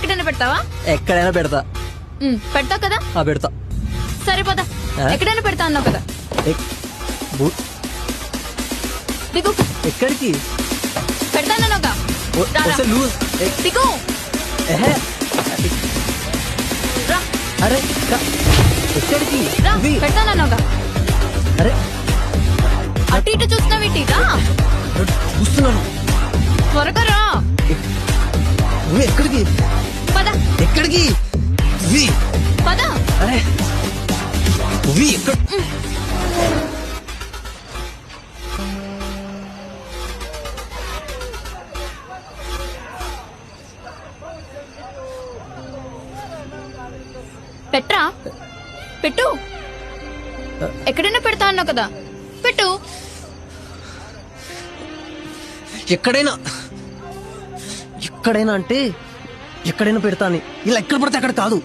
ఎక్కడైనా పెడతావా? ఎక్కడైనా పెడతా. పెడతావు కదా? పెడతా. సరిపోదా? ఎక్కడైనా పెడతా అన్నావు కదా. దిగు. ఎక్కడికి పెడతానన్నావుగా. దిగు. రా. అరే ఎక్కడికి రా. పెడతానన్నావుగా. అరే అటు ఇటు చూస్తున్నావేంటి? రా. చూస్తున్నాను. త్వరగా రా. నువ్వు ఎక్కడికి? పద. ఎక్కడికి? పద. అరే ఎక్కడ? పెట్రా. పెట్టు. ఎక్కడైనా పెడతా అన్నావు కదా, పెట్టు. ఎక్కడైనా ఎక్కడైనా అంటే ఎక్కడైనా పెడతా అని. ఇలా ఎక్కడ పడితే అక్కడ కాదు.